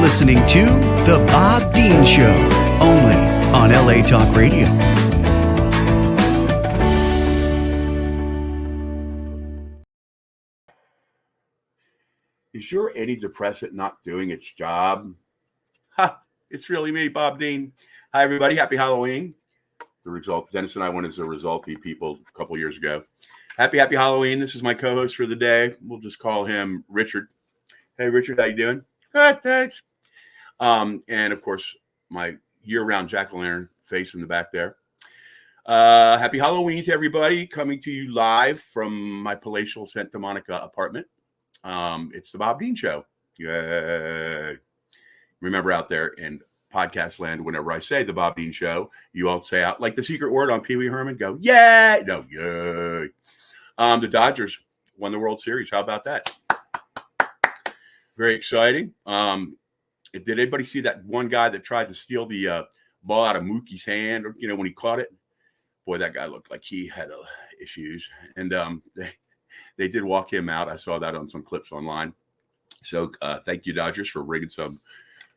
listening to The Bob Dean Show, only on LA Talk Radio. Is your antidepressant not doing its job? Ha! It's really me, Bob Dean. Hi, everybody. Happy Halloween. The result, Dennis and I went as a Resulty people a couple years ago. Happy Halloween. This is my co-host for the day. We'll just call him Richard. Hey, Richard, how you doing? Good, thanks. And of course, my year-round jack-o'-lantern face in the back there. Happy Halloween to everybody. Coming to you live from my palatial Santa Monica apartment. It's the Bob Dean Show. Yay. Remember out there in podcast land, whenever I say the Bob Dean Show, you all say out like the secret word on Pee Wee Herman, go, yay! No, yay. The Dodgers won the World Series. How about that? Very exciting. Did anybody see that one guy that tried to steal the ball out of Mookie's hand, or, when he caught it? Boy, that guy looked like he had issues. And they did walk him out. I saw that on some clips online. So thank you, Dodgers, for bringing some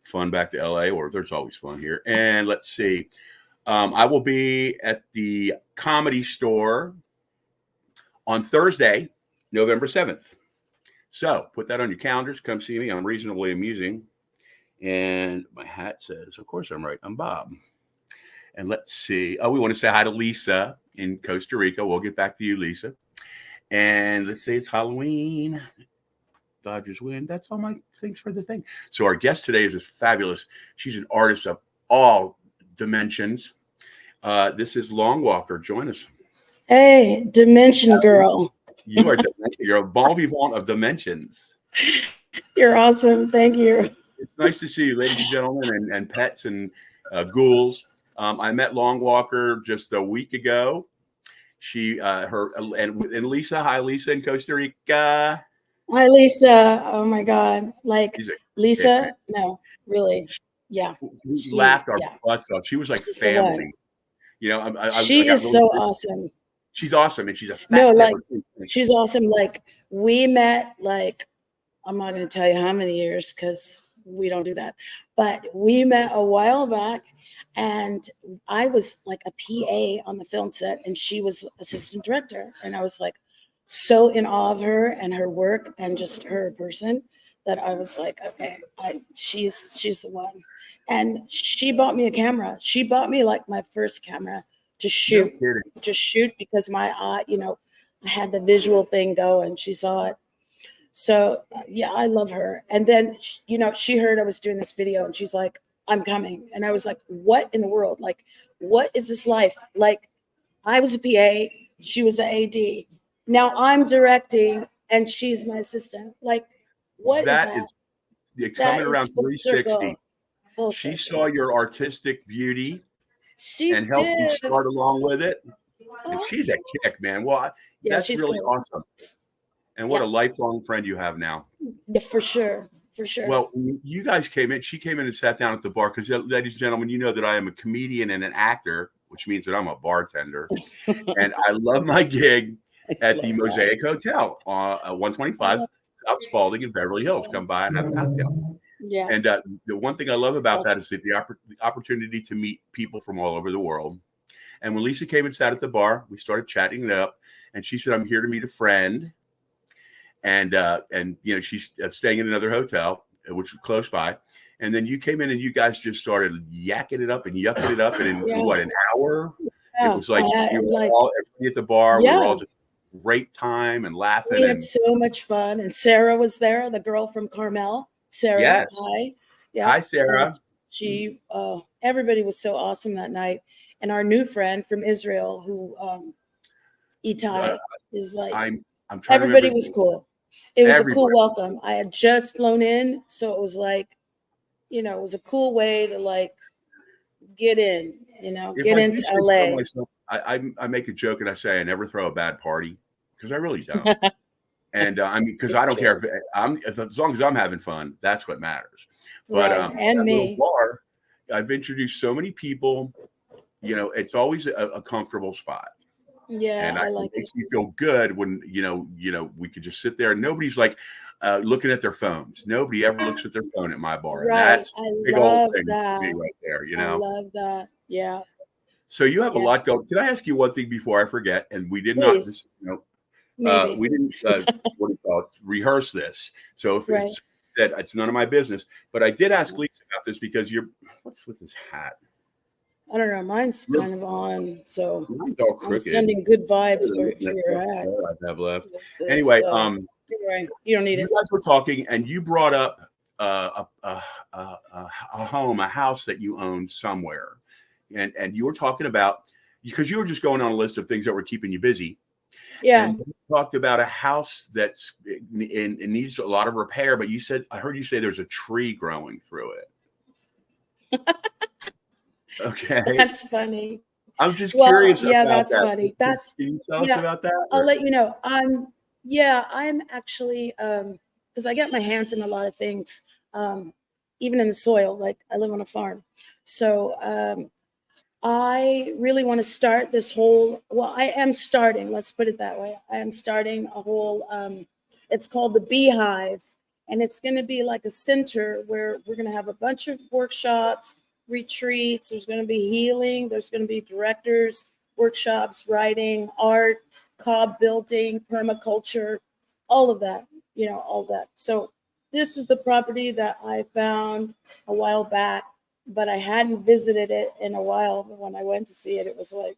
fun back to LA, or there's always fun here. And let's see. I will be at the Comedy Store on Thursday, November 7th. So put that on your calendars. Come see me. I'm reasonably amusing. And my hat says, of course I'm right, I'm Bob. And let's see. Oh, we want to say hi to Lisa in Costa Rica. We'll get back to you, Lisa. And let's say it's Halloween. Dodgers win. That's all my things for the thing. So our guest today is just fabulous. She's an artist of all dimensions. This is Long Walker. Join us. Hey, Dimension Girl. You are you're a bon vivant of dimensions. You're awesome. Thank you. It's nice to see you, ladies and gentlemen, and pets and ghouls. I met Long Walker just a week ago. And Lisa. Hi, Lisa in Costa Rica. Hi, Lisa. Oh my God. Lisa? No, really. Yeah. We laughed our butts off. She was like She's family. She is so awesome. She's awesome, and she's a fat she's awesome. Like, we met, I'm not going to tell you how many years because we don't do that. But we met a while back, and I was like a PA on the film set, and she was assistant director. And I was like so in awe of her and her work and just her person that I was like, okay, she's the one. And she bought me a camera. She bought me like my first camera to shoot, because my eye, I had the visual thing going. She saw it. So yeah, I love her. And then, she heard I was doing this video, and she's like, I'm coming. And I was like, what in the world? Like, what is this life? Like, I was a PA, she was an AD. Now I'm directing, and she's my assistant. Like, what that is that? It's coming around 360. She circle. saw your artistic beauty. She and helped did. you start along with it. And she's a kick, man. Well, that's really cool. awesome. And what a lifelong friend you have now. Yeah, for sure. Well, you guys came in. She came in and sat down at the bar because, ladies and gentlemen, you know that I am a comedian and an actor, which means that I'm a bartender. And I love my gig at the Mosaic Hotel on 125 South Spalding in Beverly Hills. Come by and have a cocktail. Yeah. And the one thing I love about that is the opportunity to meet people from all over the world. And when Lisa came and sat at the bar, we started chatting it up. And she said, I'm here to meet a friend. And she's staying in another hotel, which was close by. And then you came in and you guys just started yakking it up and yucking it up. And in an hour? Yeah. It was like you were all everybody at the bar. We were all just great time and laughing. We had so much fun. And Sarah was there, the girl from Carmel. Sarah, yes. Hi. Yeah. Hi, Sarah. She, everybody was so awesome that night. And our new friend from Israel, who, Itai, is like, I'm trying everybody to was cool. It was a cool welcome. I had just flown in, so it was like, it was a cool way to get in, get into LA. Myself, I make a joke and I say I never throw a bad party, because I really don't. And because I don't care as long as I'm having fun, that's what matters. But and me. Bar, I've introduced so many people. It's always a comfortable spot. Yeah, and I like it. Makes me feel good when we could just sit there and nobody's like, looking at their phones. Nobody ever looks at their phone at my bar. And Right. that's I a big old love thing for that. me right there, you I know? love that. Yeah. So you have a Yeah. lot going. Can I ask you one thing before I forget? And we did not, Please. Maybe. we didn't, what do you call it, rehearse this. So if Right. it's that, it's none of my business. But I did ask Lisa about this because what's with this hat? I don't know. Mine's kind of on. So Mine's all I'm crooked. sending good vibes for Next your hat. I have left. This is, Anyway, anyway, you don't need you it. guys were talking, and you brought up a home, a house that you own somewhere, and you were talking about, because you were just going on a list of things that were keeping you busy. Yeah. And you talked about a house that's in needs a lot of repair, but I heard you say there's a tree growing through it. Okay. That's funny. I'm just Well, curious yeah, about that's that. funny. That's, Can you tell us yeah, about that? I'll let you know. I'm actually, because I get my hands in a lot of things, even in the soil, like I live on a farm. So I really want to start this whole, well, I am starting, let's put it that way. I am starting a whole, it's called the Beehive, and it's going to be like a center where we're going to have a bunch of workshops, retreats. There's going to be healing. There's going to be directors, workshops, writing, art, cob building, permaculture, all of that, all that. So this is the property that I found a while back, but I hadn't visited it in a while. But when I went to see it, it was like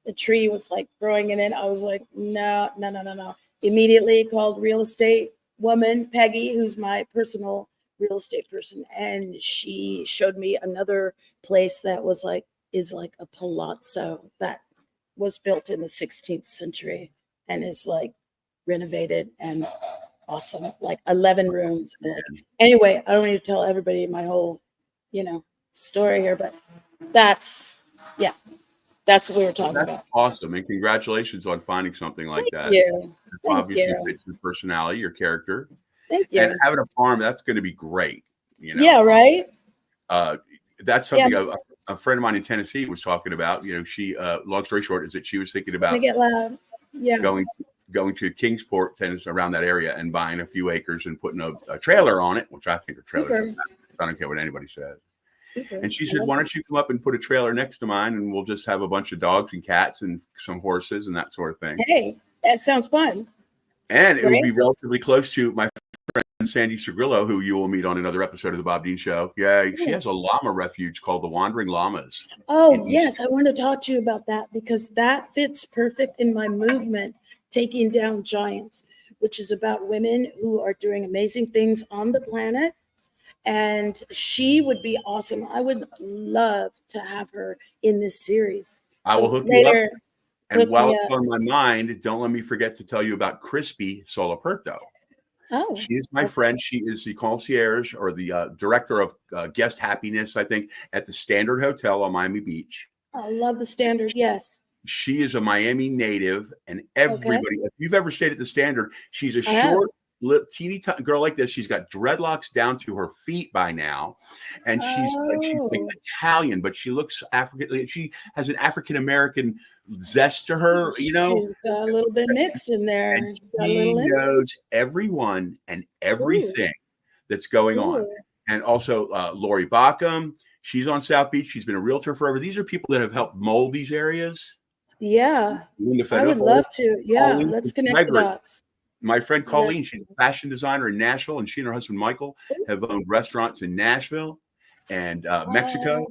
the tree was like growing in it. I was like, no. Immediately called real estate woman, Peggy, who's my personal real estate person. And she showed me another place that is like a palazzo that was built in the 16th century and is like renovated and awesome, like 11 rooms. Anyway, I don't need to tell everybody my whole, story here, but that's what we were talking That's about. awesome, and congratulations on finding something like that. Thank you. Obviously you. fits your personality, your character, Thank you. and having a farm, that's going to be great. Yeah, right. That's something a friend of mine in Tennessee was talking about. She, long story short, is that she was thinking about get loud. Yeah. going to Kingsport, Tennessee, around that area, and buying a few acres and putting a trailer on it, which I think are trailers. I don't care what anybody says. And she said, why don't you come up and put a trailer next to mine, and we'll just have a bunch of dogs and cats and some horses and that sort of thing. Hey, that sounds fun. And it would be relatively close to my friend Sandy Segrillo, who you will meet on another episode of the Bob Dean Show. Yeah, she has a llama refuge called the Wandering Llamas. Oh, yes. I want to talk to you about that because that fits perfect in my movement, Taking Down Giants, which is about women who are doing amazing things on the planet. And she would be awesome. I would love to have her in this series. I will hook you up. And while it's on my mind, don't let me forget to tell you about Crispy Soloperto. Oh, she is my friend. She is the concierge or the director of guest happiness, I think, at the Standard Hotel on Miami Beach. I love the Standard. Yes. She is a Miami native, and everybody, if you've ever stayed at the Standard, she's a short, teeny girl like this. She's got dreadlocks down to her feet by now, and she's like Italian, but she looks African. She has an African American zest to her, She's got a little bit mixed in there. And she knows everyone and everything that's going on. And also Lori Backham, she's on South Beach. She's been a realtor forever. These are people that have helped mold these areas. Yeah, I would love to. Yeah, let's connect the dots. My friend Colleen, she's a fashion designer in Nashville, and she and her husband Michael have owned restaurants in Nashville and Mexico.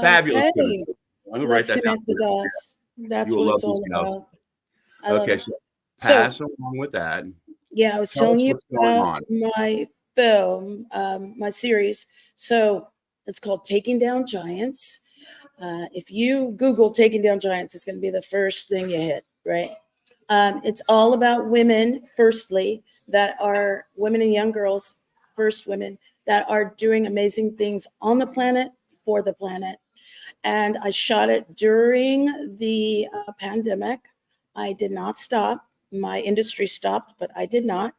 Fabulous. Okay. I'm going to write that down. Connect the dots. That's what it's all about. Okay, so pass along with that. Yeah, I was telling you about my film, my series. So it's called Taking Down Giants. If you Google Taking Down Giants, it's going to be the first thing you hit, right? It's all about women, firstly, that are women and young girls, first women that are doing amazing things on the planet, for the planet. And I shot it during the pandemic. I did not stop. My industry stopped, but I did not.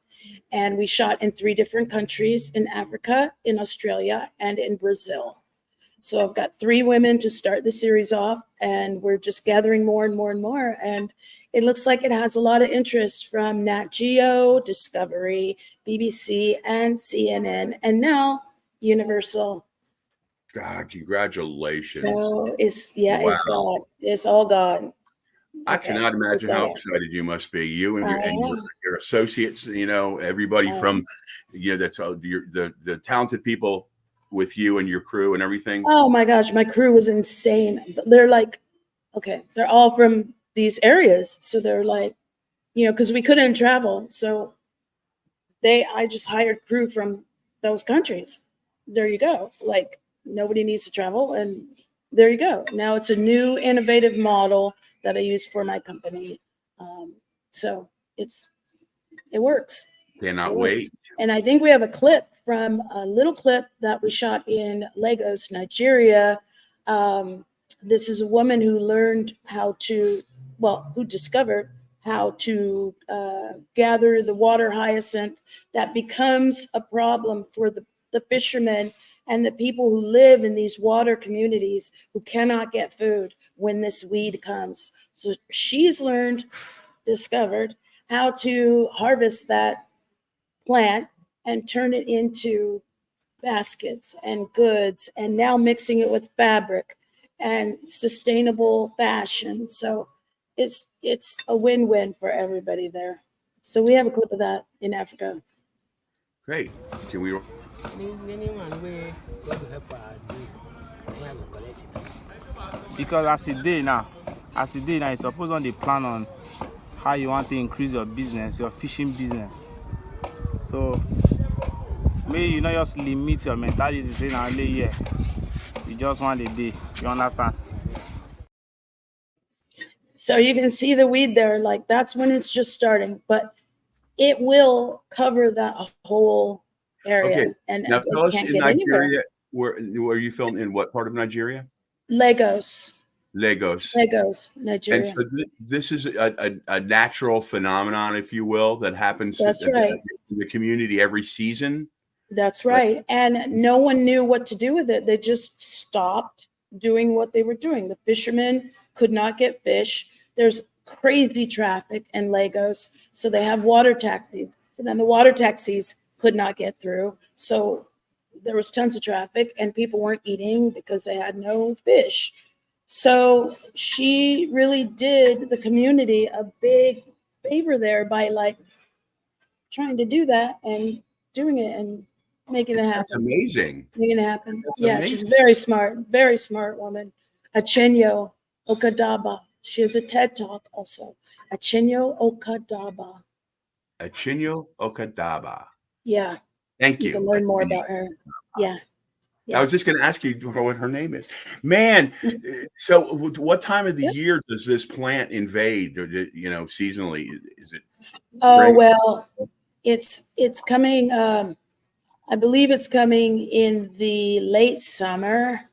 And we shot in 3 different countries, in Africa, in Australia, and in Brazil. So I've got 3 women to start the series off, and we're just gathering more and more and more. And it looks like it has a lot of interest from Nat Geo, Discovery, BBC, and CNN, and now Universal. God, congratulations. So Wow. it's God. It's all God. I Okay, cannot imagine so how excited you must be. You and I your associates, everybody am. from, that's the talented people with you and your crew and everything. Oh my gosh, my crew was insane. They're like, okay, they're all from these areas. So they're like, because we couldn't travel. So I just hired crew from those countries. There you go. Like nobody needs to travel. And there you go. Now it's a new innovative model that I use for my company. So it works. Cannot It wait. works. And I think we have a little clip that we shot in Lagos, Nigeria. This is a woman who who discovered how to gather the water hyacinth that becomes a problem for the fishermen and the people who live in these water communities who cannot get food when this weed comes. So she's discovered how to harvest that plant and turn it into baskets and goods, and now mixing it with fabric and sustainable fashion. So it's a win-win for everybody there. So we have a clip of that in Africa. Great. Can we? Because as a day now, you suppose on the plan on how you want to increase your business, your fishing business. So maybe you not just limit your mentality to say now you just want a day. You understand? So you can see the weed there, like that's when it's just starting, but it will cover that whole area. Okay. And Now it tell us can't in get anywhere. Nigeria, where you filmed, in what part of Nigeria? Lagos, Lagos. Nigeria. And so this is a natural phenomenon, if you will, that happens That's right. in the community every season. That's right. And no one knew what to do with it. They just stopped doing what they were doing. The fishermen could not get fish. There's crazy traffic in Lagos. So they have water taxis. So then the water taxis could not get through. So there was tons of traffic and people weren't eating because they had no fish. So she really did the community a big favor there by like trying to do that and doing it and making it happen. That's amazing. Making it happen. That's Yeah, amazing. she's very smart woman. Achenyo Okadaba. She has a TED Talk also. Achenyo Okadaba. Achinyo Okadaba. Yeah. Thank You you. can learn more about her. Yeah. I was just going to ask you what her name is. Man, so what time of the year does this plant invade? Or, seasonally? Is it? Oh, spring? well, it's coming. I believe it's coming in the late summer.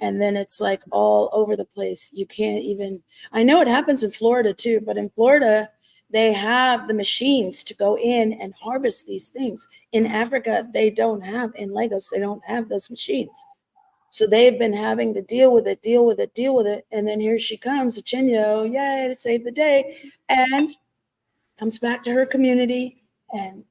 And then it's like all over the place. You can't even, I know it happens in Florida too, but in Florida, they have the machines to go in and harvest these things. In Africa, they don't have, in Lagos, they don't have those machines. So they've been having to deal with it. And then here she comes, Achinyo, yay, to save the day. And comes back to her community and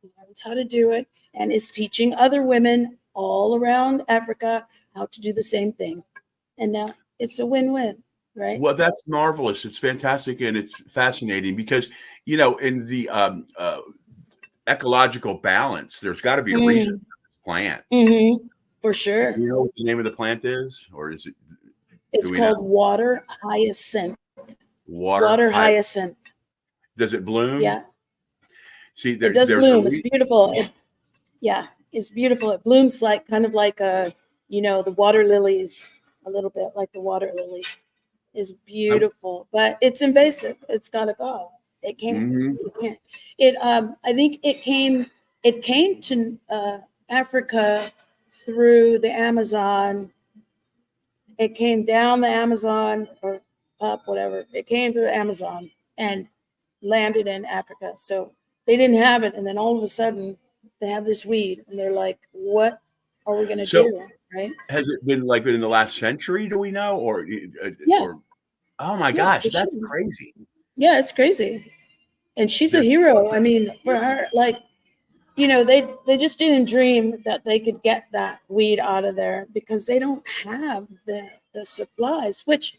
learns how to do it and is teaching other women all around Africa how to do the same thing. And now it's a win-win, right? Well, that's marvelous. It's fantastic and it's fascinating because, in the ecological balance, there's got to be a reason for this plant. Mm-hmm. For sure. Do you know what the name of the plant is, or is it? It's called water hyacinth. Water hyacinth. Does it bloom? Yeah. See, it does bloom. It's beautiful. It's beautiful. It blooms like kind of like the water lilies, a little bit like the water lilies. Is beautiful, but it's invasive. It's got to go. It can't. Mm-hmm. It can't. I think it came to Africa through the Amazon. It came down the Amazon or up, whatever. It came through the Amazon and landed in Africa. So they didn't have it, and then all of a sudden they have this weed, and they're like, "What are we going to do?" right? Has it been like in the last century? Do we know, Yeah. or oh my Yeah, gosh, for that's sure. crazy. Yeah, it's crazy. And she's a That's hero. I mean, for her, like, they just didn't dream that they could get that weed out of there because they don't have the supplies, which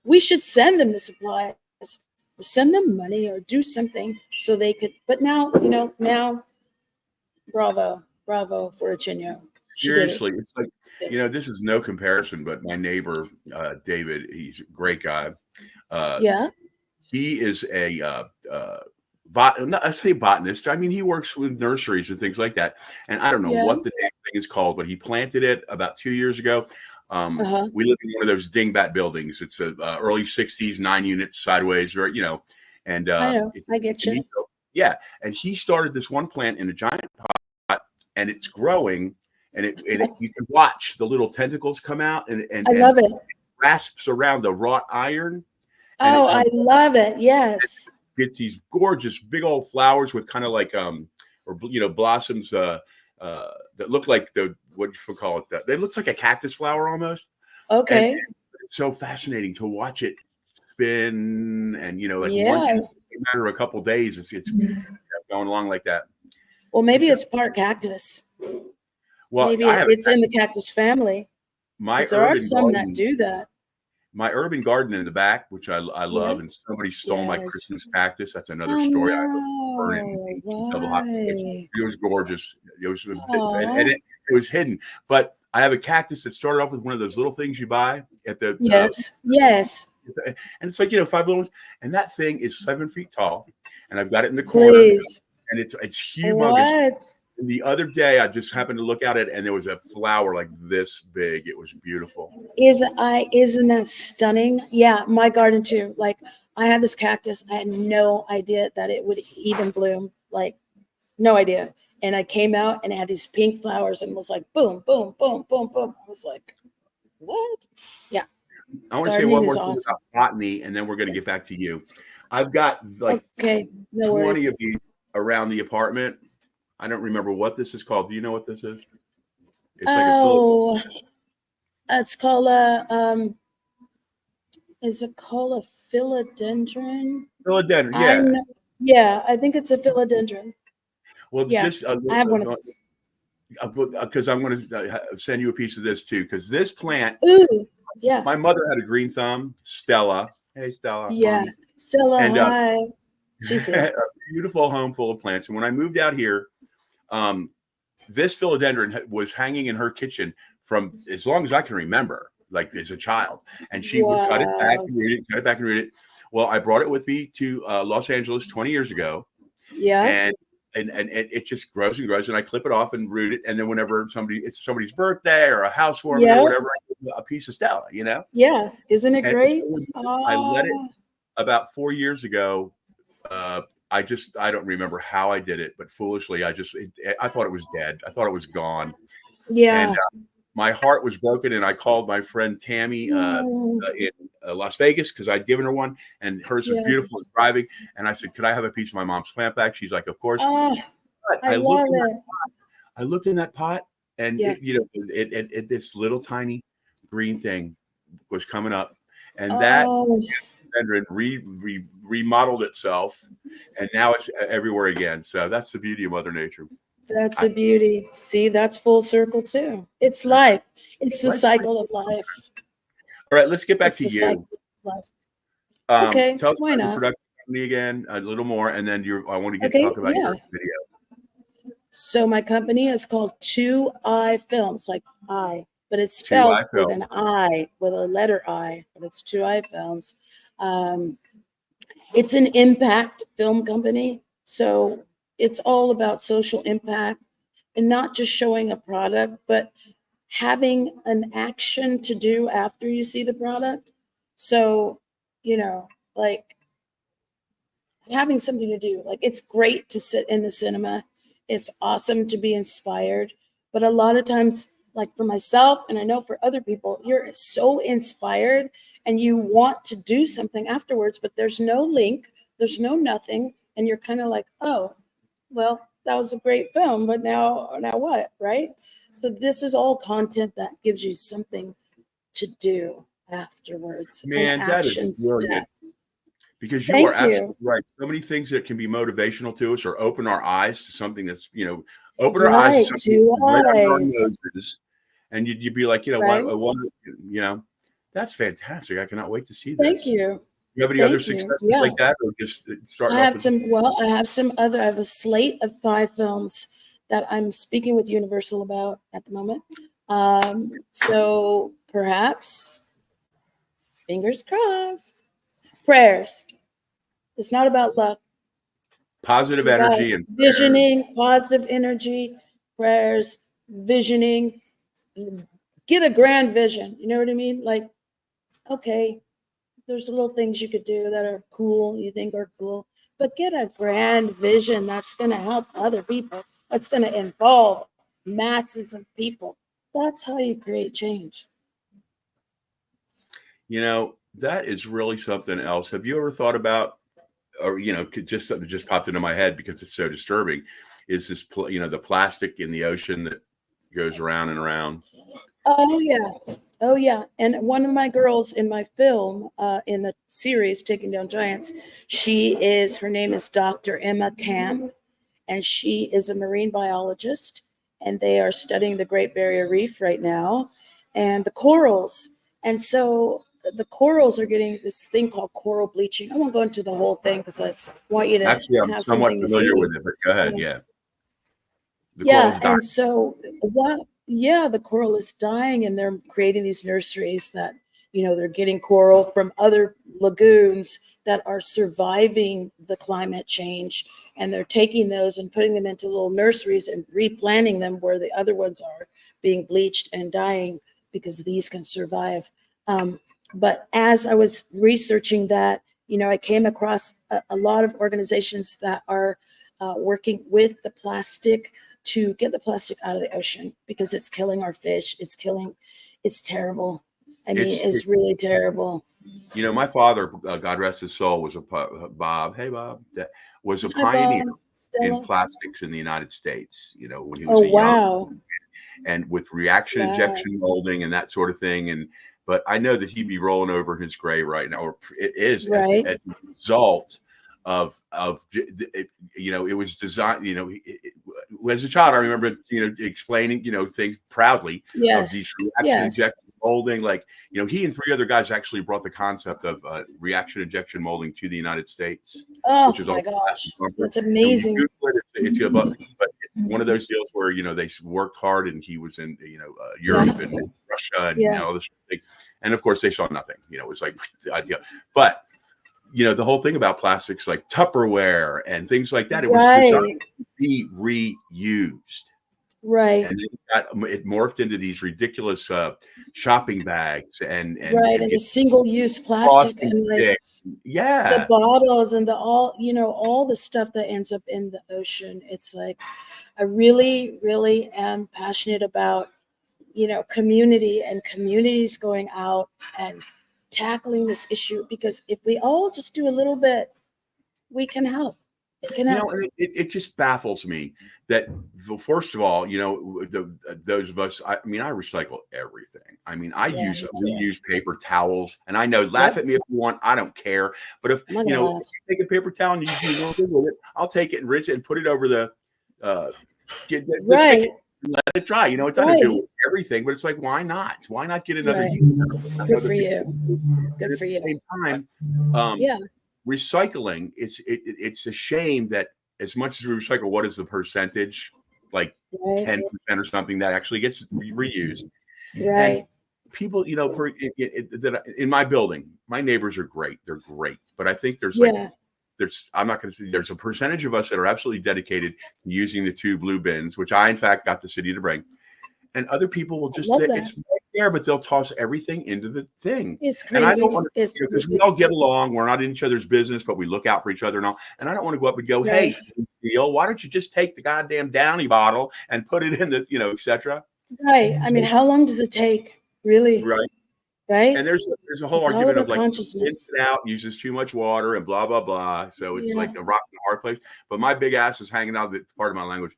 we should send them the supplies or send them money or do something so they could. But now, now, bravo for Virginia. She did it. seriously, it's like, this is no comparison, but my neighbor, David, he's a great guy. Uh, Yeah, he is a I say botanist. I mean, he works with nurseries and things like that. And I don't know yeah. what the damn thing is called, but he planted it about 2 years ago. Uh-huh. We live in one of those dingbat buildings. It's a early '60s, 9 units sideways, or and I know. it's I get and you. yeah. And he started this one plant in a giant pot, and it's growing, and you can watch the little tentacles come out, I love it. grasps around the wrought iron, and Oh, I love it. Yes. gets these gorgeous big old flowers with kind of like blossoms that look like what you call it, they looks like a cactus flower almost. Okay. And it's so fascinating to watch it spin, and like Yeah. in a matter of a couple of days it's going along like that. Well, maybe it's part cactus. Well, Maybe I have it's in the cactus family. my Because there are urban some that garden do that. my urban garden in the back, which I Yeah. love, and somebody stole my Yes. Christmas cactus. That's another Oh story. I no. burning double hot sticks. Why? It was gorgeous. It was Aw. and it was hidden. But I have a cactus that started off with one of those little things you buy at the Yes. Yes. and it's like 5 little ones, and that thing is 7 feet tall, and I've got it in the corner, Please. and it's humongous. What? And the other day, I just happened to look at it, and there was a flower like this big. It was beautiful. Isn't that stunning? Yeah, my garden too. Like I had this cactus. I had no idea that it would even bloom. Like no idea. And I came out and it had these pink flowers and was like boom, boom, boom, boom, boom. I was like, what? Yeah. I want to say Gardening one more is thing awesome. about botany, and then we're going to get back to you. I've got like Okay, no 20 worries. of these around the apartment. I don't remember what this is called. Do you know what this is? It's like Oh, it's called is it called a philodendron? philodendron. I'm Yeah. yeah, I think it's a philodendron. Well, Yeah, just I have one of those. because I'm going to send you a piece of this too. Because this plant, Ooh, yeah, my mother had a green thumb, Stella. Hey, Stella. yeah. Mommy. Stella, And hi. She's here. a beautiful home full of plants. And when I moved out here, this philodendron was hanging in her kitchen from as long as I can remember, like as a child. And she would cut it back Wow. and read it, cut it back and read it. Well, I brought it with me to Los Angeles 20 years ago, Yeah, and it just grows and grows, and I clip it off and root it. And then whenever it's somebody's birthday or a housewarming Yeah. or whatever, I give a piece of Stella, yeah. Isn't it And great? I let it Oh, about 4 years ago. I don't remember how I did it, but foolishly, I thought it was dead. I thought it was gone. yeah. And my heart was broken. And I called my friend Tammy No. in Las Vegas because I'd given her one, and hers was Yeah. beautiful and thriving. And I said, "Could I have a piece of my mom's plant back?" She's like, "Of course." Oh, But I love it. I looked in that pot, and Yeah. this little tiny green thing was coming up, and that Oh, philodendron remodeled itself, and now it's everywhere again. So that's the beauty of Mother Nature. that's a beauty. See, that's full circle too. It's life. It's the Life's cycle of life. All right, let's get back It's to the you. cycle of life. Okay, Tell us why about your not? production company again a little more, and then I want to Okay, talk about yeah. your video. So my company is called 2i Films, like I, but it's 2i spelled with Films. an I, with a letter I, but it's 2i Films. It's an impact film company. So it's all about social impact and not just showing a product, but having an action to do after you see the product. So, like having something to do. Like it's great to sit in the cinema. It's awesome to be inspired. But a lot of times, like for myself, and I know for other people, you're so inspired and you want to do something afterwards, but there's no link, there's no nothing. And you're kind of like, oh, well, that was a great film, but now what? Right. So this is all content that gives you something to do afterwards. An Man, that is action brilliant. step. Because you Thank are absolutely you. right. So many things that can be motivational to us or open our eyes to something that's, open our eyes to Right, something two that's right under our eyes. noses. And you'd be like, Right. that's fantastic. I cannot wait to see Thank this. you. You have any other Thank you. successes Yeah. like that, or just starting I off have with some, well, I have some other, I have a slate of 5 films that I'm speaking with Universal about at the moment. So perhaps, fingers crossed, prayers. It's not about luck. positive It's about energy and visioning, positive energy, prayers, visioning. Get a grand vision. You know what I mean? Like, okay, there's little things you could do that are cool, you think are cool, but get a grand vision that's going to help other people. That's going to involve masses of people. That's how you create change. that is really something else. Have you ever thought about, or just something that just popped into my head because it's so disturbing, is this the plastic in the ocean that goes around and around? Oh yeah. Oh yeah. And one of my girls in my film, in the series Taking Down Giants, her name is Dr. Emma Camp, and she is a marine biologist, and they are studying the Great Barrier Reef right now and the corals. And so the corals are getting this thing called coral bleaching. I won't go into the whole thing because I want you to Actually, I'm have somewhat something to familiar see. with it, but go ahead. Yeah. The Yeah, coral's dying. and so the coral is dying, and they're creating these nurseries that, they're getting coral from other lagoons that are surviving the climate change, and they're taking those and putting them into little nurseries and replanting them where the other ones are being bleached and dying because these can survive. But as I was researching that, I came across a lot of organizations that are working with the plastic to get the plastic out of the ocean because it's killing our fish. It's terrible. I mean, it's really terrible. My father, God rest his soul, was Bob. Hey, Bob, that was a Hi, pioneer Bob. in Stella. plastics in the United States. When he was Oh, a young, wow. and with reaction Wow. injection molding and that sort of thing. But I know that he'd be rolling over in his grave right now, or it is Right. at the result of it was designed. As a child, I remember explaining things proudly of Yes. these reaction Yes. injection molding. Like he and 3 other guys actually brought the concept of reaction injection molding to the United States. Oh Which is my all gosh, that's when you amazing. Google it, it's but it's one of those deals where they worked hard, and he was in Europe and Russia and all this thing, and of course they saw nothing. It was like the idea, but the whole thing about plastics like Tupperware and things like that, it was designed to be reused. Right. And it morphed into these ridiculous shopping bags and Right, and the single-use plastic and like the bottles and all the stuff that ends up in the ocean. It's like I really, really am passionate about community and communities going out and tackling this issue, because if we all just do a little bit, we can help. It can help. And it just baffles me that, first of all, those of us, I recycle everything. I reuse paper towels, and I know, laugh at me if you want, I don't care. But if if you take a paper towel and you do a little bit with it, I'll take it and rinse it and put it over the right. Let it dry. It's not going to do everything, but it's like, why not? Why not get another use? Good for you. Good for you. At the same time, recycling, it's a shame that as much as we recycle, what is the percentage? Like 10% or something that actually gets reused. Right. And people, in my building, my neighbors are great. They're great. But I think there's I'm not going to say, there's a percentage of us that are absolutely dedicated to using the 2 blue bins, which I, in fact, got the city to bring. And other people will just, it's right there, but they'll toss everything into the thing. It's crazy. And I don't want to, because we all get along. We're not in each other's business, but we look out for each other and all. And I don't want to go up and go, hey, Neil, why don't you just take the goddamn Downy bottle and put it in the, et cetera. Right. I mean, how long does it take? Really? Right. Right. And there's a whole argument of like, rinse it out, uses too much water and blah, blah, blah. So it's like a rock and a hard place. But my big ass is hanging out, part of my language.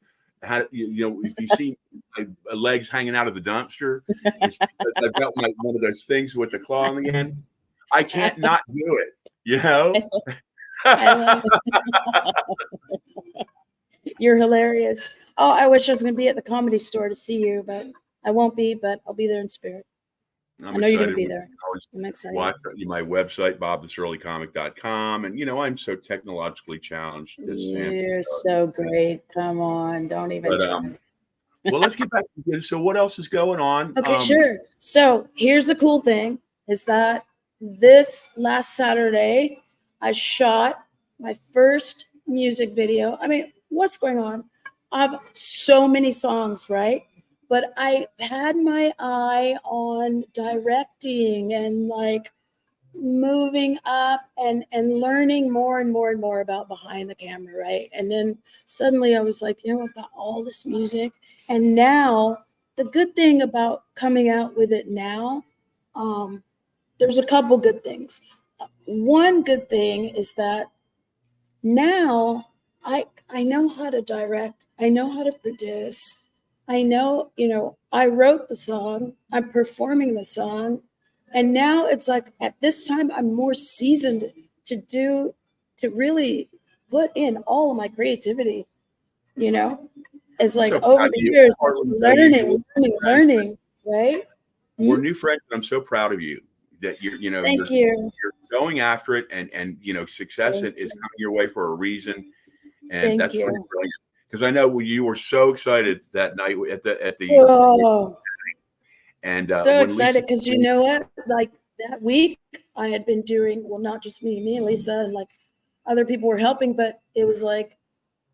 If you see my legs hanging out of the dumpster. It's because I've got one of those things with the claw on the end. I can't not do it, you know? I love it. You're hilarious. Oh, I wish I was going to be at the Comedy Store to see you, but I won't be, but I'll be there in spirit. I know you're going to be there. I'm excited. Watch my website, bobthesurlycomic.com. And, you know, I'm so technologically challenged. You're so great. Come on. Don't even try. Well, let's get back to it. So what else is going on? Okay, sure. So here's the cool thing is that this last Saturday, I shot my first music video. I mean, what's going on? I have so many songs, right? But I had my eye on directing and like moving up and learning more and more and more about behind the camera, right? And then suddenly I was like, you know, I've got all this music. And now the good thing about coming out with it now, there's a couple good things. One good thing is that now I know how to direct. I know how to produce. I know, you know, I wrote the song, I'm performing the song. And now it's like at this time, I'm more seasoned to really put in all of my creativity, you know? It's like over the years, learning, right? We're new friends, and I'm so proud of you that you're going after it, and you know, success is coming your way for a reason, and that's pretty brilliant. Because I know you were so excited that night at the and so excited because you know what, like that week I had been doing, well, not just me and Lisa, and like other people were helping, but it was like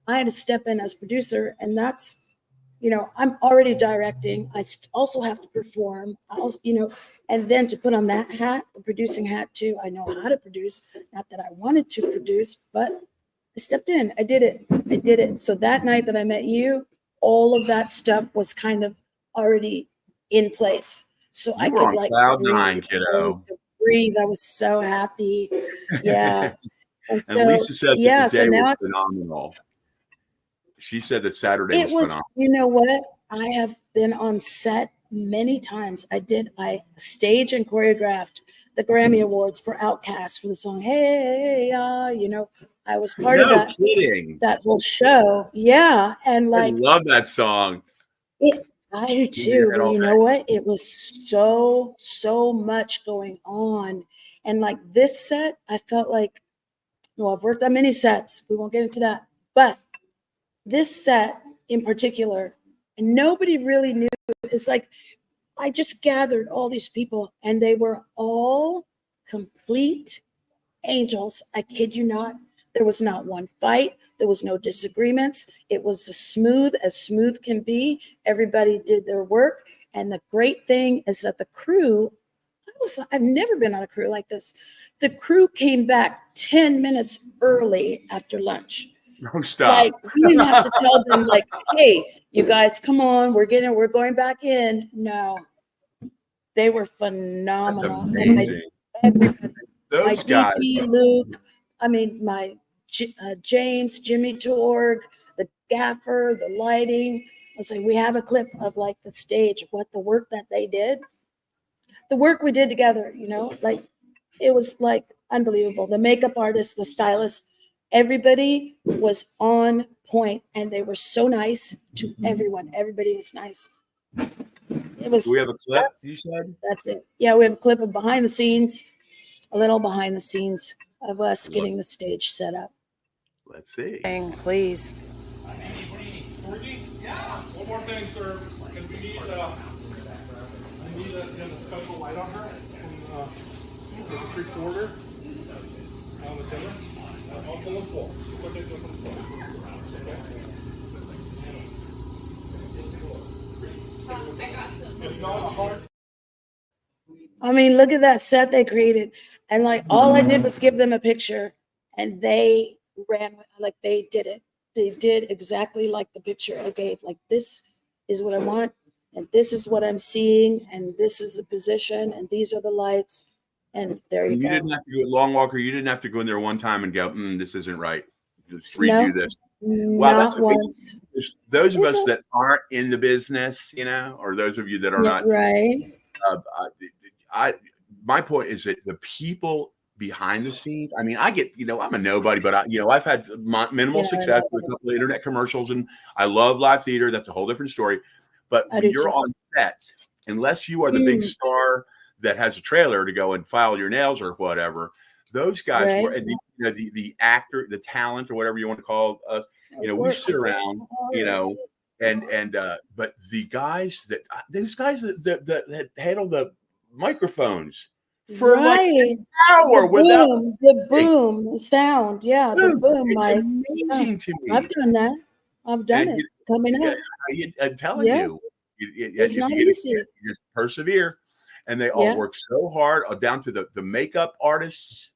I had to step in as producer, and that's, you know, I'm already directing. I also have to perform. I also, you know, and then to put on that hat, the producing hat too. I know how to produce. Not that I wanted to produce, but I stepped in. I did it. So that night that I met you, all of that stuff was kind of already in place. So I could like cloud nine, kiddo. Breathe. I was so happy. Yeah. And Lisa said that the day was phenomenal. She said that Saturday was phenomenal. You know what? I have been on set many times. I staged and choreographed the Grammy Awards for Outkast for the song Hey, you know, I was part of that. Kidding. That whole show. Yeah. And like, I love that song. I do too. But you know what? It was so much going on. And like this set, I felt like, well, I've worked on many sets. We won't get into that. But this set in particular, and nobody really knew. It's like I just gathered all these people, and they were all complete angels. I kid you not. There was not one fight. There was no disagreements. It was as smooth can be. Everybody did their work. And the great thing is that the crew, I've never been on a crew like this. The crew came back 10 minutes early after lunch. No, stop. Like we didn't have to tell them like, hey, you guys, come on, we're going back in. No, they were phenomenal. That's amazing. Those guys, DP, Luke, I mean, my James, Jimmy Torg, the gaffer, the lighting. I was like, we have a clip of like the stage, what the work that they did, the work we did together, you know, like it was like unbelievable. The makeup artist, the stylist, everybody was on point, and they were so nice to everyone. Everybody was nice. It was. Do we have a clip? You said that's it. Yeah, we have a clip of behind the scenes, a little behind the scenes of us getting the stage set up. Let's see. Please. Yeah. One more thing, sir. Because we need a special light on her. And there's a 3/4 on the timber. Up on the floor. Put it just on the floor. Okay? It's not a hard. I mean, look at that set they created. And like all I did was give them a picture, and they ran with, like they did it. They did exactly like the picture I gave. Like, this is what I want, and this is what I'm seeing, and this is the position, and these are the lights. And there you go. You didn't have to go at Long Walker. You didn't have to go in there one time and go, this isn't right. let's redo No, this. Wow, that's not amazing. once. Those of Is us it? that aren't in the business, you know, or those of you that are Yeah, not, right. uh, I my point is that the people behind the scenes. I mean, I get, you know, I'm a nobody, but I've had minimal Yeah, I success know. with a couple of internet commercials, and I love live theater. That's a whole different story. But I when do you're too. on set, unless you are the big Mm, star that has a trailer to go and file your nails or whatever, those guys were, right. and the actor, the talent, or whatever you want to call us, you know, we Work sit around, you hard. know, but the guys that these guys that handle the microphones for like Right. an hour without The a boom, the sound. Yeah, the boom, boom it's mic. Yeah, amazing to I've me. done that. I've done And it coming yeah, up. I'm telling Yeah, you, and it's if not you get a chance, easy. you just persevere. And they all Yeah. work so hard, down to the makeup artists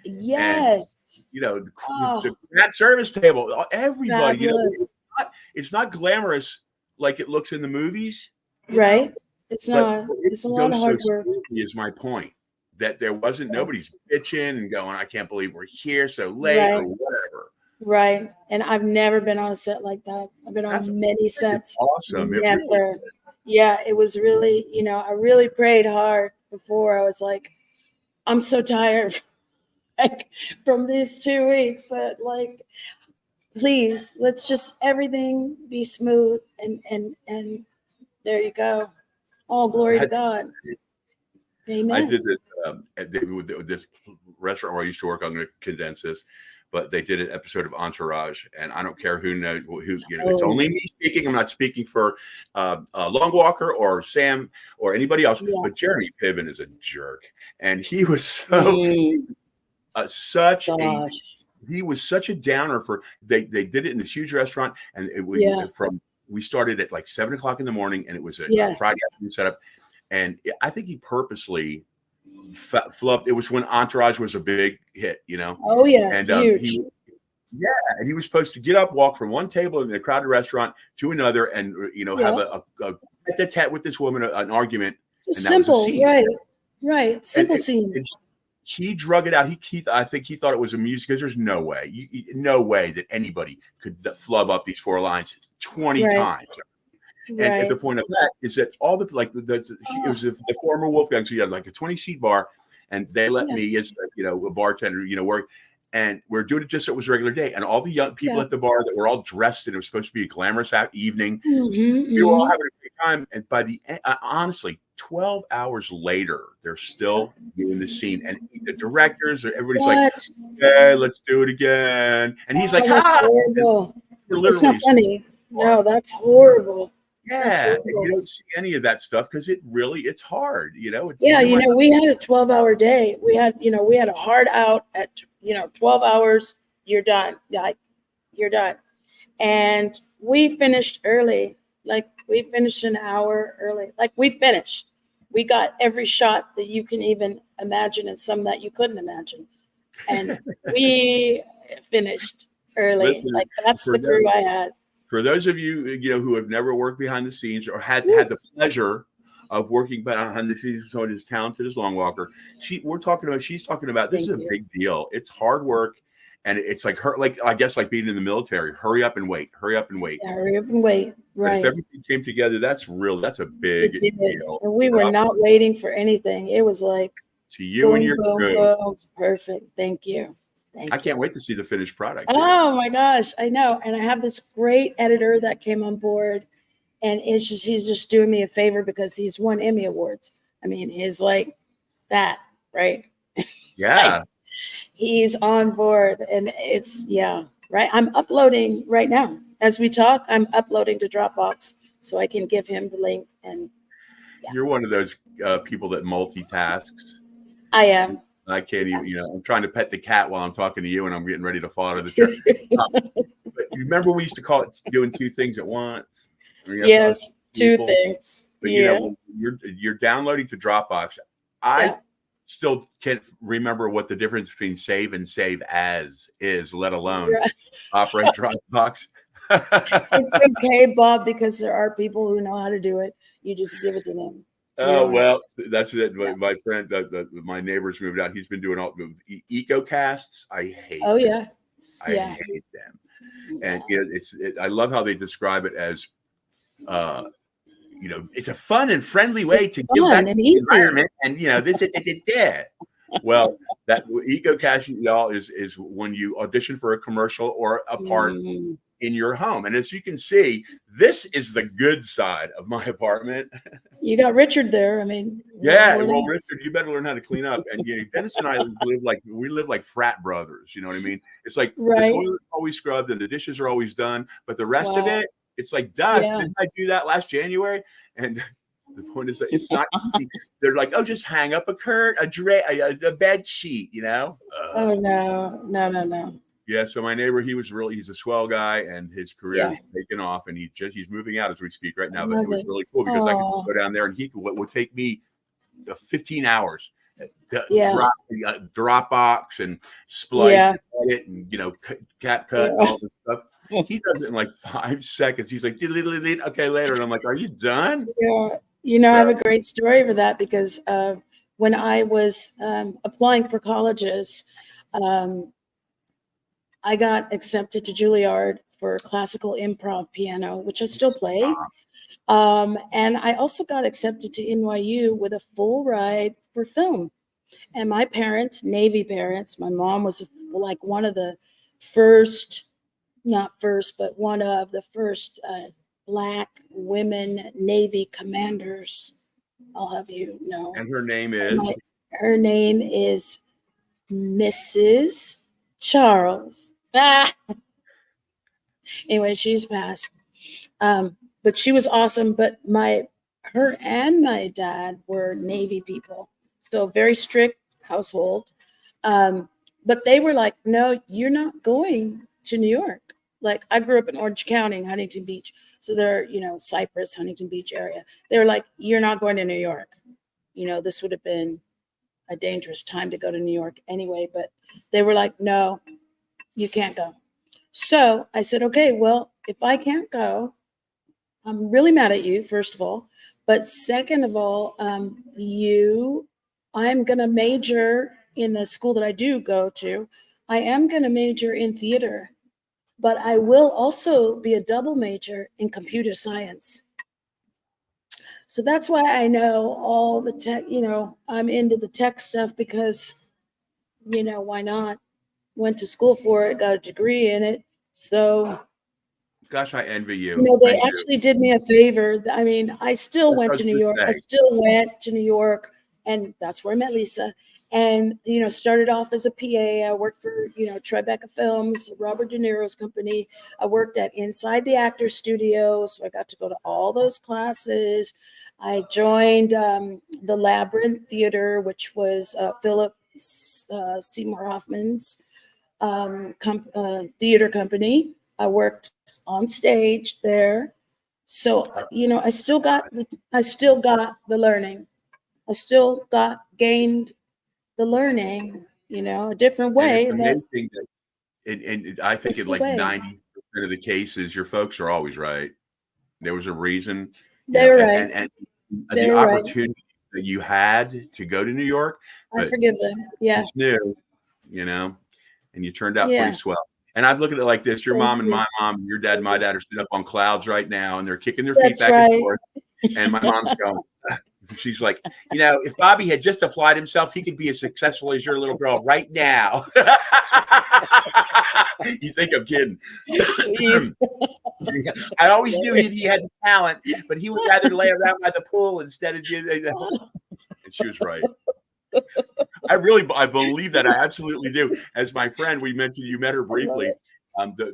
and Yes. you know the Oh, that service table, everybody. You know, fabulous. it's not glamorous like it looks in the movies, you know, Right. It's but not. it It's a lot of goes so hard work. smoothly. Is my point that there wasn't Yeah. nobody's bitching and going, I can't believe we're here so late or Right. whatever. Right. And I've never been on a set like that. I've been That's on many it's sets. awesome. It really Never. Yeah, it was really, I really prayed hard before. I was like, I'm so tired like from these 2 weeks that like please let's just everything be smooth and there you go. All glory to that's God. I Amen. did this with this restaurant where I used to work. I'm going to condense this, but they did an episode of Entourage, and I don't care who knows who's. You know, it's Oh, only me speaking. I'm not speaking for Long Walker or Sam or anybody else. yeah. But Jeremy Piven is a jerk, and he was Mm, such a gosh. he was such a downer for they did it in this huge restaurant, and it would Yeah. we started at like 7 o'clock in the morning, and it was a Yeah. Friday afternoon setup. And I think he purposely flubbed. It was when Entourage was a big hit, you know. Oh yeah. And Huge. and he was supposed to get up, walk from one table in a crowded restaurant to another, and have Yeah. a tete-a-tete with this woman, an argument, Just and that was a simple. scene. Right. Right. And, Simple and, scene. and he drug it out. I think he thought it was amusing because there's no way, no way that anybody could flub up these 4 lines 20 Right. times. And the Right. point of that is that all the like it was the former Wolfgang, so you had like a 20-seat bar, and they let Yeah. me as a bartender, work, and we're doing it just so it was a regular day, and all the young people Yeah. at the bar that were all dressed, and it was supposed to be a glamorous evening. Mhm, We were all mhm. having a great time, and by the end, honestly, 12 hours later, they're still doing the scene, and the directors, everybody's like, What? "Hey, let's do it again," and he's like, Oh, that's "Ha!" horrible. We're It's not literally funny. No, that's horrible. That's Yeah, and you horrible. don't see any of that stuff because it's hard, It's, Yeah, you might, we had a 12-hour day. We had a hard out at 12 hours, you're done. Like you're done. And we finished early. Like we finished an hour early. Like we finished. We got every shot that you can even imagine and some that you couldn't imagine. And we finished early. listen, Like that's for the crew those, I had. for those of you, who have never worked behind the scenes or had the pleasure of working behind the scenes with someone as talented as Long Walker, she's talking about this is Thank a you. big deal. It's hard work, and it's like her, like I guess like being in the military. Hurry up and wait. Hurry up and wait. Yeah, hurry up and wait. But if Right. everything came together, that's a big It did. deal. And we were not waiting for anything. It was like To you and boom, your boom, crew. boom. Perfect. Thank you. Thank I you. can't wait to see the finished product. Oh my gosh, I know. And I have this great editor that came on board, and he's just doing me a favor because he's won Emmy Awards. I mean, he's like that, right? Yeah. He's on board, and right. I'm uploading right now as we talk. I'm uploading to Dropbox so I can give him the link, and You're one of those people that multitasks. I am. I can't even, I'm trying to pet the cat while I'm talking to you, and I'm getting ready to fall out of the chair. But you remember we used to call it doing 2 things at once? Yes, 2 people. things. But Yeah. when you're downloading to Dropbox, I still can't remember what the difference between save and save as is, let alone Right. operate Dropbox. It's okay, Bob, because there are people who know how to do it. You just give it to them. Oh, Yeah. well, that's it. My friend, my neighbor's moved out. He's been doing all the EcoCasts. I hate Oh them. yeah. I Yeah. hate them. And you know, I love how they describe it as, you know, it's a fun and friendly way It's to give back fun to and the easy. environment. And you know, well, that ego casting, y'all, is when you audition for a commercial or a part Mm. in your home. And as you can see, this is the good side of my apartment. You got Richard there. I mean, Yeah, what well, else? Richard, you better learn how to clean up. And you know, Dennis and I live like frat brothers. You know what I mean? It's like the Right. toilet's always scrubbed and the dishes are always done, but the rest of Wow. it, it's like dust. Yeah. Didn't I do that last January? And the point is that it's not easy. They're like, oh, just hang up a bed sheet. You know? Oh no. Yeah, so my neighbor, he's a swell guy, and his career's Yeah. taken off, and he's moving out as we speak right now. I But love it was it. really cool because I could Aw. just go down there, and what would take me 15 hours to Yeah. drop box and splice Yeah. and edit and, you know, cat cut and Yeah. all this stuff. He does it in like 5 seconds. He's like, okay, later. And I'm like, are you done? Yeah. You know, I have a great story for that because when I was applying for colleges, I got accepted to Juilliard for classical improv piano, which I still play. And I also got accepted to NYU with a full ride for film. And my parents, Navy parents, my mom was like one of the first, not first, but one of the first Black women Navy commanders. I'll have you know. And her name is? Her name is Mrs. Charles. Anyway, she's passed. But she was awesome. But her and my dad were Navy people. So very strict household. But they were like, no, you're not going to New York. Like I grew up in Orange County, Huntington Beach. So they're, you know, Cypress, Huntington Beach area. They were like, you're not going to New York. You know, this would have been a dangerous time to go to New York anyway. But they were like, no, you can't go. So I said, okay, well, if I can't go, I'm really mad at you, first of all. But second of all, I'm going to major in the school that I do go to. I am going to major in theater, but I will also be a double major in computer science. So that's why I know all the tech, you know, I'm into the tech stuff because, you know, why not? Went to school for it, got a degree in it. So, Gosh, I envy you. you know, they I do. actually did me a favor. I mean, I still That's what went I to was New gonna York. I say. still went to New York, and that's where I met Lisa. And, you know, started off as a PA. I worked for, you know, Tribeca Films, Robert De Niro's company. I worked at Inside the Actors Studio, so I got to go to all those classes. I joined the Labyrinth Theater, which was Philip Seymour Hoffman's theater company. I worked on stage there. So, you know, I still got the learning. I still gained the learning, you know, a different And way. it's But amazing that, and I think It's in the like way. 90% of the cases, your folks are always right. There was a reason, you they're know, right. and the They're right. opportunity that you had to go to New York, I but forgive them. Yeah. it's new, you know, and you turned out Yeah. pretty swell. And I'm looking at it like this: your Thank mom and you. my mom, and your dad and my dad are sitting up on clouds right now, and they're kicking their feet That's back right. and forth. And my mom's going, she's like, you know, if Bobby had just applied himself, he could be as successful as your little girl right now. You think I'm kidding? Please. I always knew he had the talent, but he would rather lay around by the pool instead of you. And she was right. I believe that. I absolutely do. As my friend, we mentioned, you met her briefly.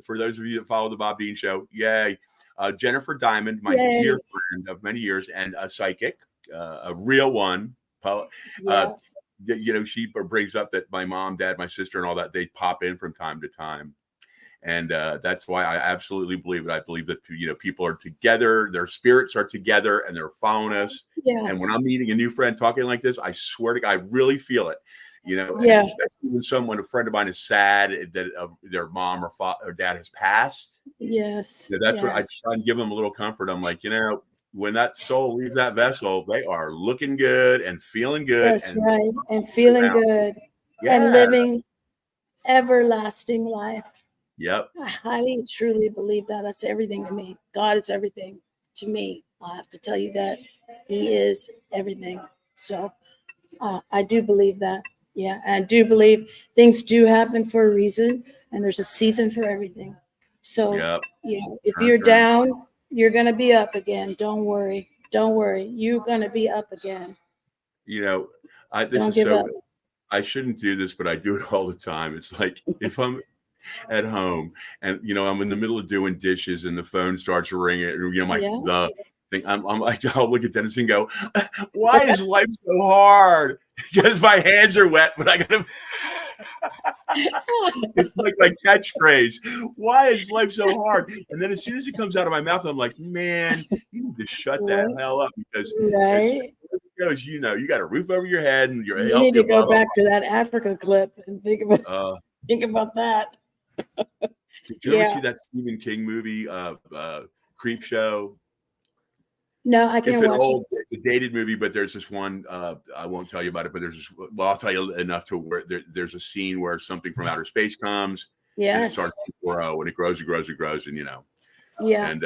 For those of you that follow the Bob Dean Show, yay. Jennifer Diamond, my Yay. dear friend of many years, and a psychic, a real one. Yeah. You know, she brings up that my mom, dad, my sister, and all that, they pop in from time to time. And that's why I absolutely believe it. I believe that, you know, people are together, their spirits are together, and they're following us. Yeah. And when I'm meeting a new friend talking like this, I swear to God, I really feel it. You know, Yeah. especially when a friend of mine is sad that their mom or dad has passed. Yes. So that's what I Yes. try and give them a little comfort. I'm like, you know, when that soul leaves that vessel, they are looking good and feeling good. That's and right. And feeling around. good Yeah. and living everlasting life. Yep. I highly, truly believe that. That's everything to me. God is everything to me. I have to tell you that He is everything. So I do believe that. Yeah. And I do believe things do happen for a reason, and there's a season for everything. So, Yep. if Turn, you're turn. down, you're going to be up again. Don't worry. Don't worry. You're going to be up again. You know, this Don't is give so. up. I shouldn't do this, but I do it all the time. It's like if I'm at home and I'm in the middle of doing dishes and the phone starts ringing, and Yeah. the thing, I'm like, I'll look at Dennis and go, "Why is life so hard?" Because my hands are wet, but I gotta. It's like my catchphrase. Why is life so hard? And then as soon as it comes out of my mouth, I'm like, man, you need to shut that hell up because as Right. it goes, you got a roof over your head and you're You need healthy. to Blah, go blah, back to that Africa clip and think about blah. that. Did you ever Yeah. see that Stephen King movie, Creep Show? No, I can't watch it. It's a dated movie, but there's this one. I won't tell you about it, but well, I'll tell you enough to where there's a scene where something from outer space comes and it Yes. starts to grow and it grows and grows and grows, and Yeah. and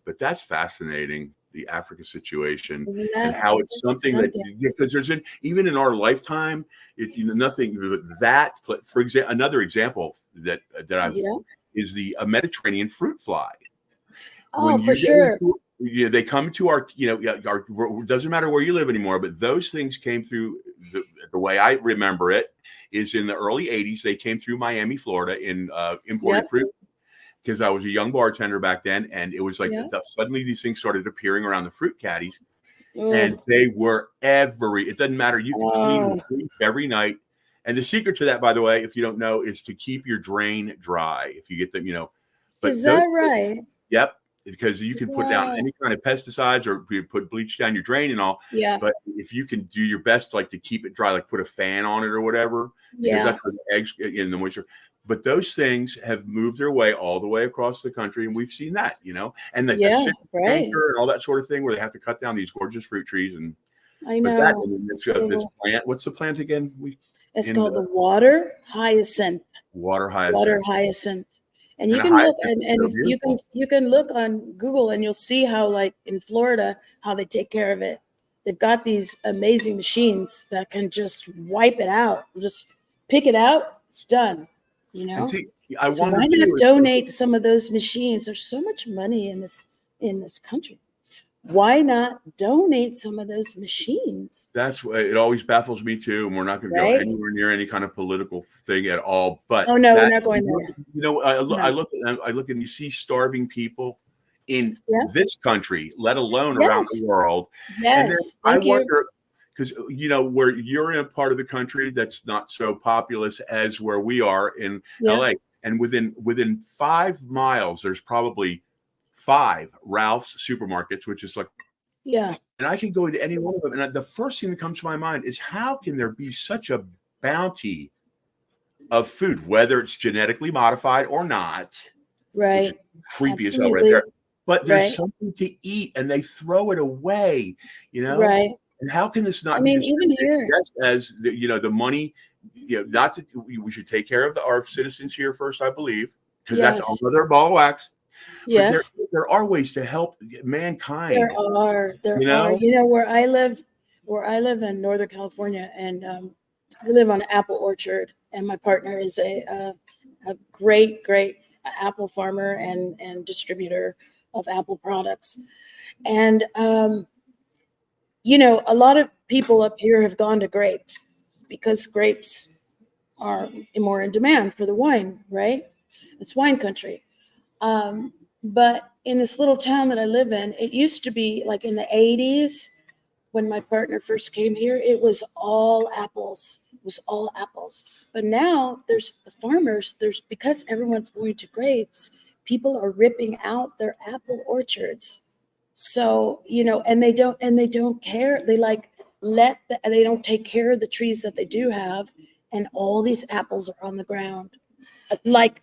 but that's fascinating, the Africa situation Isn't and that how it's something that because even in our lifetime, it's nothing that. For example, another example that I've Yeah. is the Mediterranean fruit fly. Oh, for get sure. they come to our, our doesn't matter where you live anymore, but those things came through the way I remember it is in the early 80s. They came through Miami, Florida in imported Yep. fruit because I was a young bartender back then. And it was like Yeah. suddenly these things started appearing around the fruit caddies and Mm. they were it doesn't matter. You can clean the fruit every night. And the secret to that, by the way, if you don't know, is to keep your drain dry. If you get them, but Is that right? Yep. Because you can put down Wow. any kind of pesticides or you put bleach down your drain and all. Yeah. But if you can do your best, like to keep it dry, like put a fan on it or whatever, because Yeah. that's where the eggs get in the moisture. But those things have moved their way all the way across the country, and we've seen that, and the Yeah. citrus Right. anchor and all that sort of thing, where they have to cut down these gorgeous fruit trees. And I but that know. and then this plant, what's the plant again? It's called the water hyacinth. Water hyacinth. Water hyacinth. And you And a can look hyacinth and is so you can look on Google and you'll see how, like in Florida, how they take care of it. They've got these amazing machines that can just wipe it out. Just pick it out, it's done. And see, I So wonder why not too, donate some of those machines? There's so much money in this country. Why not donate some of those machines? that's what it always baffles me too. And we're not going to Right? go anywhere near any kind of political thing at all. But Oh no, we're not going there. I No. look at them, I look and you see starving people in Yeah. this country, let alone around Yes. the world. And then Yes. I Thank you. wonder because where you're in a part of the country that's not so populous as where we are in Yeah. LA, and within 5 miles, there's probably 5 Ralph's supermarkets, which is like. Yeah. And I can go into any one of them. And the first thing that comes to my mind is how can there be such a bounty of food, whether it's genetically modified or not? Right. Which is creepy as hell right Absolutely. there. But there's Right. something to eat and they throw it away, Right. And how can this not I be mean, even distributed here. just as the money, not to, we should take care of our citizens here first, I believe, because that's Yes. another ball of wax. But Yes. there are ways to help mankind. There are. Where I live in Northern California, and we live on an apple orchard, and my partner is a great apple farmer and distributor of apple products. And a lot of people up here have gone to grapes because grapes are more in demand for the wine, right? It's wine country. But in this little town that I live in, it used to be like in the 80s when my partner first came here, it was all apples. It was all apples. But now there's the farmers, because everyone's going to grapes, people are ripping out their apple orchards. So, and they don't care. They they don't take care of the trees that they do have. And all these apples are on the ground, like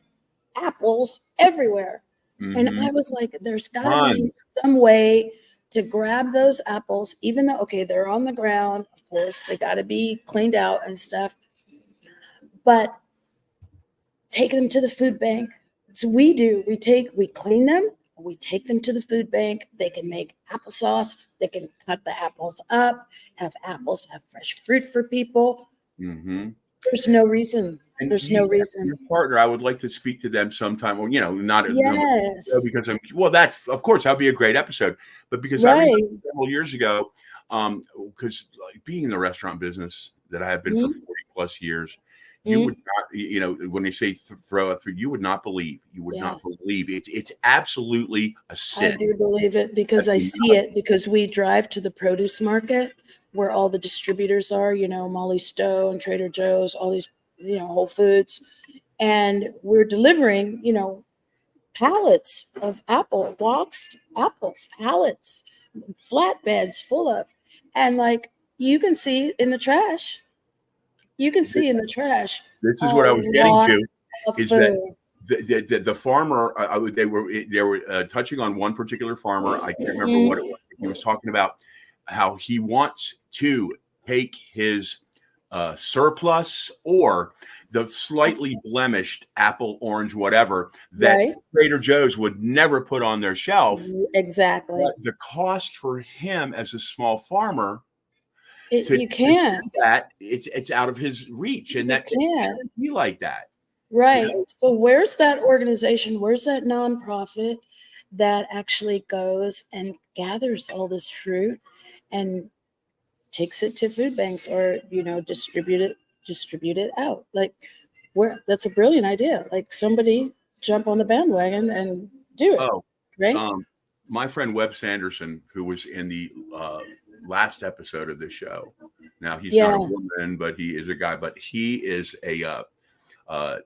apples everywhere. And I was like, there's got to be some way to grab those apples, even though, okay, they're on the ground. Of course, they got to be cleaned out and stuff. But take them to the food bank, So we clean them, we take them to the food bank. They can make applesauce. They can cut the apples up, have fresh fruit for people. Mm-hmm. There's no reason. And There's no reason. Your partner, I would like to speak to them sometime. Or not Yes. because that of course that'd be a great episode. But because I remember several years ago, because being in the restaurant business that I have been for 40 plus years, you would not, when they say throw it through, you would not believe. You would not believe it's absolutely a sin. I do believe it because I see it, because we drive to the produce market where all the distributors are, Molly Stowe and Trader Joe's, all these, Whole Foods. And we're delivering, pallets of boxed apples, pallets, flatbeds full of, and you can see in the trash. This is what I was getting to, is that the farmer, they were touching on one particular farmer. I can't remember what it was. He was talking about how he wants to take his surplus or the slightly blemished apple, orange, whatever that Trader Joe's would never put on their shelf. Exactly. But the cost for him as a small farmer, you can't. That it's out of his reach, and that it shouldn't be like that. Right. So where's that organization? Where's that nonprofit that actually goes and gathers all this fruit and takes it to food banks or distribute it out? That's a brilliant idea. Somebody jump on the bandwagon and do it. Oh, right. My friend Webb Sanderson, who was in the last episode of this show. Now he's not a woman, but he is a guy. But he is a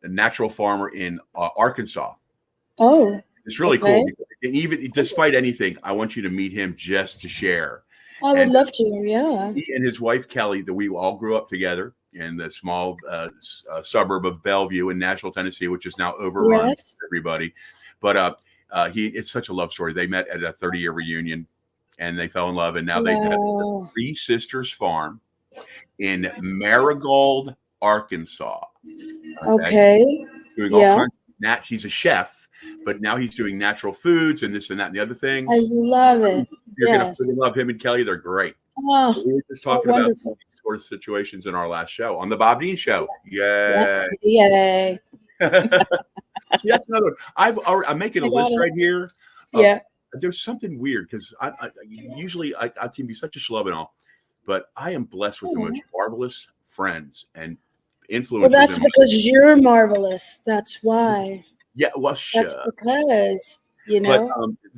natural farmer in Arkansas. Oh, it's really cool. And even despite anything, I want you to meet him just to share. I would love to. Yeah. He and his wife Kelly, that we all grew up together in the small suburb of Bellevue in Nashville, Tennessee, which is now overrun with everybody. But it's such a love story. They met at a 30-year reunion. And they fell in love, and now they have the Three Sisters Farm in Marigold, Arkansas. Okay. Doing all kinds of he's a chef, but now he's doing natural foods and this and that and the other thing. I love it. You're gonna love him and Kelly. They're great. Oh, we were just talking about these sort of situations in our last show on the Bob Dean Show. Yay! Yay! See, that's another. I'm making a list right here. There's something weird because I usually can be such a schlub and all, but I am blessed with the most marvelous friends and influences. Well, that's because you're marvelous. That's why. Yeah, well, that's because But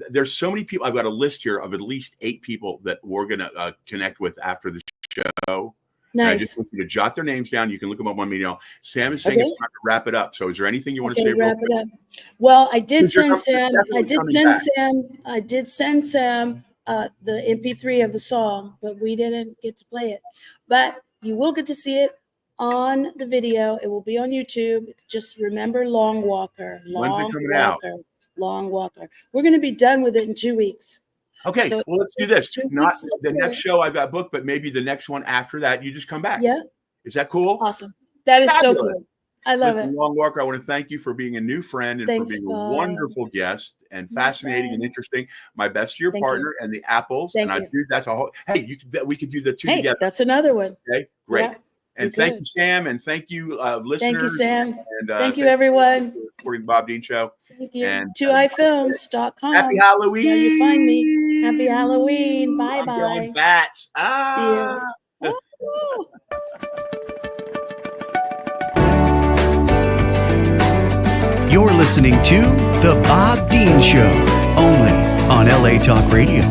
there's so many people. I've got a list here of at least 8 people that we're gonna connect with after the show. Nice. I just want you to jot their names down. You can look them up on me. Sam is saying it's time to wrap it up. So is there anything you want to say? Wrap it up. Well, I did send Sam. I did send Sam the MP3 of the song, but we didn't get to play it. But you will get to see it on the video. It will be on YouTube. Just remember Long Walker. When's it coming out? Long Walker. We're going to be done with it in 2 weeks. Okay, well, let's do this. Not the next show I've got booked, but maybe the next one after that. You just come back. Yeah. Is that cool? Awesome. That is so cool. I love it. Long Walker, I want to thank you for being a new friend and for being a wonderful guest and fascinating and interesting. My best to your partner and the apples. And that's a whole. Hey, we could do the two together. That's another one. Okay, great. Yeah, and thank you, Sam, and thank you, listeners. Thank you, Sam. And thank you, everyone. For supporting the Bob Dean Show. Thank you. And 2ifilms.com. Happy Halloween. There you find me. Happy Halloween. Bye bye. I'm going bats. You're listening to The Bob Dean Show, only on LA Talk Radio.